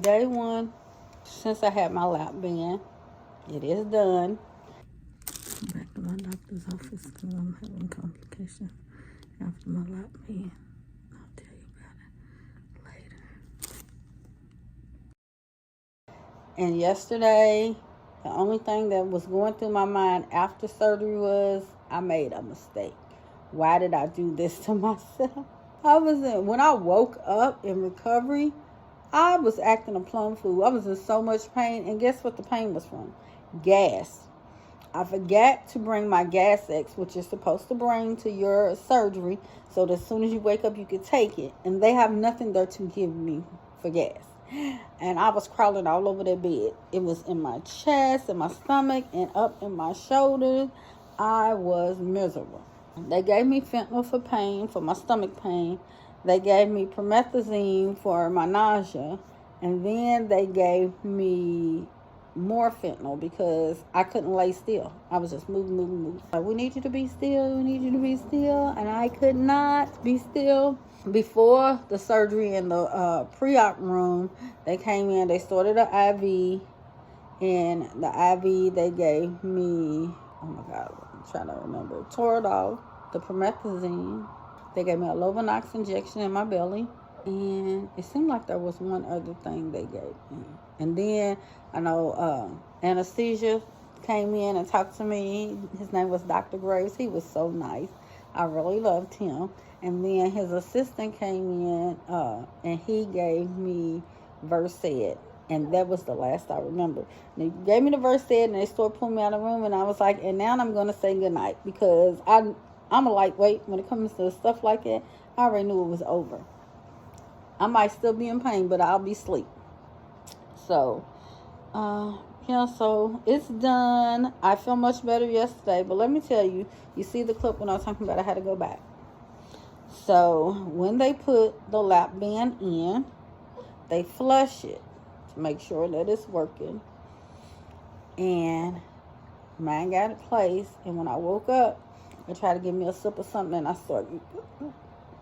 day one since I had my lap band. It is done. Back to my doctor's office because I'm having complications after my lap band. I'll tell you about it later. And yesterday, the only thing that was going through my mind after surgery was I made a mistake. Why did I do this to myself? When I woke up in recovery, I was acting a plum fool. I was in so much pain. And guess what the pain was from? Gas. I forgot to bring my Gas X, which you're supposed to bring to your surgery, so that as soon as you wake up, you can take it. And they have nothing there to give me for gas. And I was crawling all over that bed. It was in my chest, in my stomach, and up in my shoulders. I was miserable. They gave me fentanyl for pain, for my stomach pain. They gave me promethazine for my nausea. And then they gave me more fentanyl because I couldn't lay still. I was just moving. Like, we need you to be still. We need you to be still. And I could not be still. Before the surgery in the pre-op room, they came in. They started an IV. And the IV, they gave me, oh my God, I'm trying to remember, Toradol, the promethazine. They gave me a Lovenox injection in my belly. And it seemed like there was one other thing they gave me. And then, I know anesthesia came in and talked to me. His name was Dr. Graves. He was so nice. I really loved him. And then his assistant came in and he gave me Versed. And that was the last I remember. They gave me the Versed and they started pulling me out of the room. And I was like, and now I'm going to say goodnight. Because I'm a lightweight when it comes to stuff like that. I already knew it was over. I might still be in pain, but I'll be asleep. So, so it's done. I feel much better yesterday. But let me tell you, you see the clip when I was talking about I had to go back. So, when they put the lap band in, they flush it to make sure that it's working. And mine got in place. And when I woke up, they tried to give me a sip of something and I started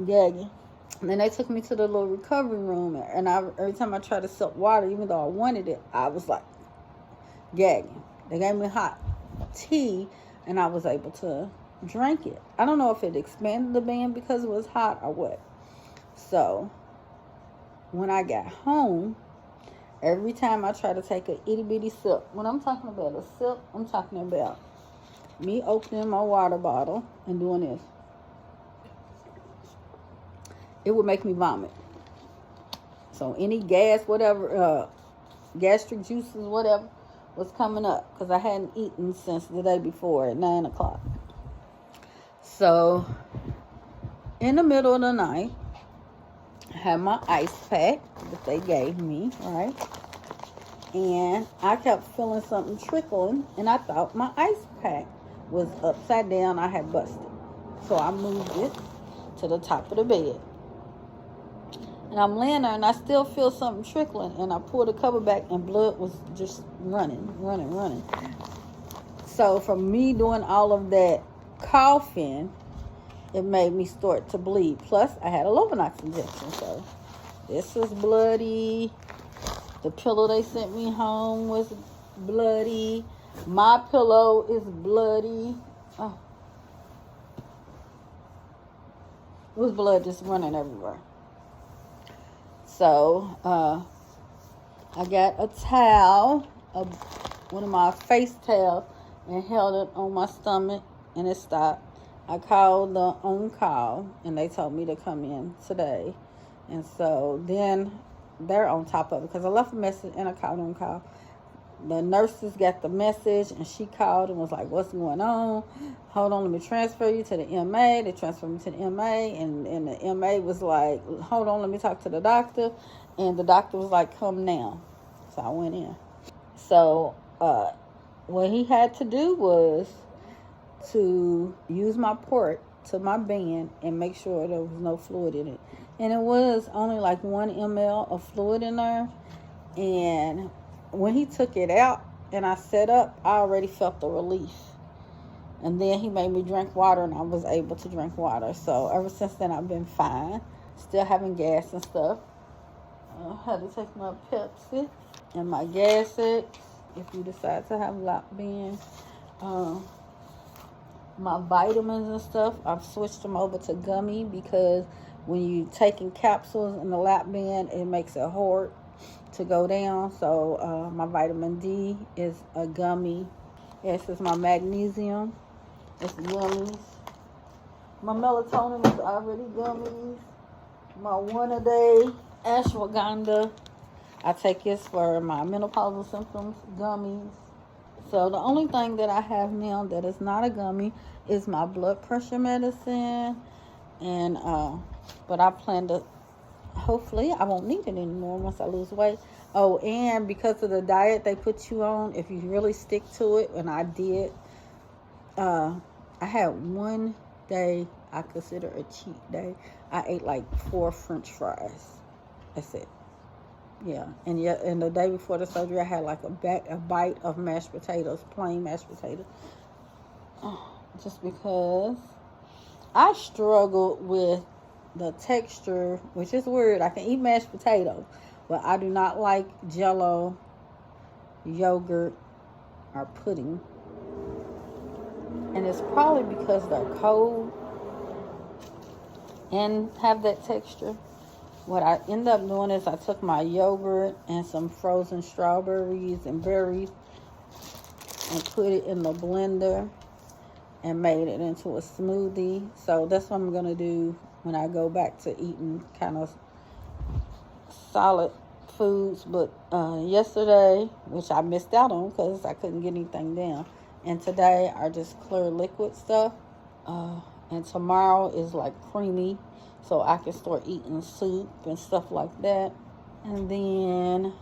gagging. And then they took me to the little recovery room, and every time I tried to sip water, even though I wanted it, I was like gagging. They gave me hot tea, and I was able to drink it. I don't know if it expanded the band because it was hot or what. So when I got home, every time I try to take a itty bitty sip, when I'm talking about a sip, I'm talking about me opening my water bottle and doing this. It would make me vomit. So any gas, whatever, gastric juices, whatever, was coming up because I hadn't eaten since the day before at 9 o'clock. So in the middle of the night, I had my ice pack that they gave me, right? And I kept feeling something trickling, and I thought my ice pack was upside down. I had busted. So I moved it to the top of the bed. And I'm laying there, and I still feel something trickling. And I pulled the cover back, and blood was just running. So from me doing all of that coughing, it made me start to bleed. Plus, I had a Lovenox injection. So this was bloody. The pillow they sent me home was bloody. My pillow is bloody. Oh. It was blood just running everywhere. So, I got a towel, one of my face towels, and held it on my stomach, and it stopped. I called the on-call, and they told me to come in today. And so then they're on top of it, because I left a message and I called on-call. The nurses got the message, and she called and was like, what's going on? Hold on, let me transfer you to the MA. They transferred me to the MA, and the MA was like, hold on, let me talk to the doctor. And the doctor was like, come now. So I went in. So what he had to do was to use my port to my band and make sure there was no fluid in it. And it was only like 1 ml of fluid in there. And when he took it out and I set up, I already felt the relief. And then he made me drink water, and I was able to drink water. So ever since then, I've been fine. Still having gas and stuff. I had to take my Pepsi and my Gas X if you decide to have lap band. My vitamins and stuff, I've switched them over to gummy because when you taking capsules in the lap band, it makes it hard to go down. So my vitamin D is a gummy. This is my magnesium. It's gummies. My melatonin is already gummies. My 1 a day ashwagandha, I take this for my menopausal symptoms, gummies. So the only thing that I have now that is not a gummy is my blood pressure medicine. And but I plan to, hopefully I won't need it anymore once I lose weight. Oh, and because of the diet they put you on, if you really stick to it, and I did, I had one day I consider a cheat day. I ate like 4 French fries. That's it. Yeah, and the day before the surgery, I had like a bite of mashed potatoes, plain mashed potatoes, just because I struggled with the texture, which is weird. I can eat mashed potatoes, but I do not like Jell-O, yogurt, or pudding, and it's probably because they're cold and have that texture. What I end up doing is I took my yogurt and some frozen strawberries and berries and put it in the blender and made it into a smoothie. So that's what I'm going to do when I go back to eating kind of solid foods. But yesterday, which I missed out on because I couldn't get anything down, and today are just clear liquid stuff. And tomorrow is like creamy, so I can start eating soup and stuff like that. And then,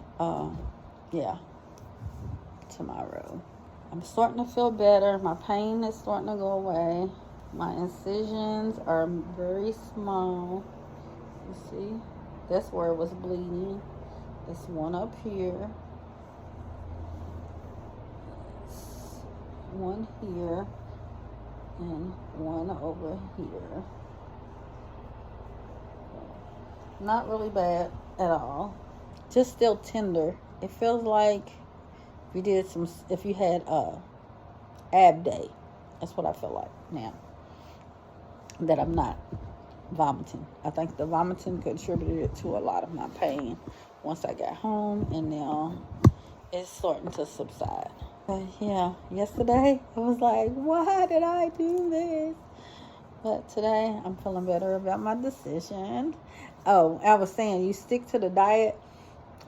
yeah, tomorrow. I'm starting to feel better. My pain is starting to go away. My incisions are very small. You see, that's where it was bleeding. There's one up here. One here. And one over here. Not really bad at all. Just still tender. It feels like if you had ab day. That's what I feel like now that I'm not vomiting. I think the vomiting contributed to a lot of my pain once I got home, and now it's starting to subside. But yeah, yesterday I was like, why did I do this? But today I'm feeling better about my decision. Oh, I was saying, you stick to the diet.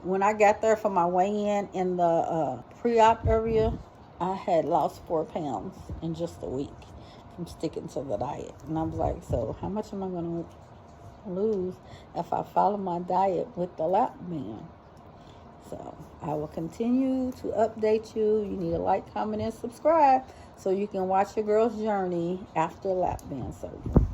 When I got there for my weigh-in in the pre-op area, I had lost 4 pounds in just a week from sticking to the diet. And I was like, so how much am I going to lose if I follow my diet with the lap band? So I will continue to update you. You need to like, comment, and subscribe so you can watch your girl's journey after lap band surgery.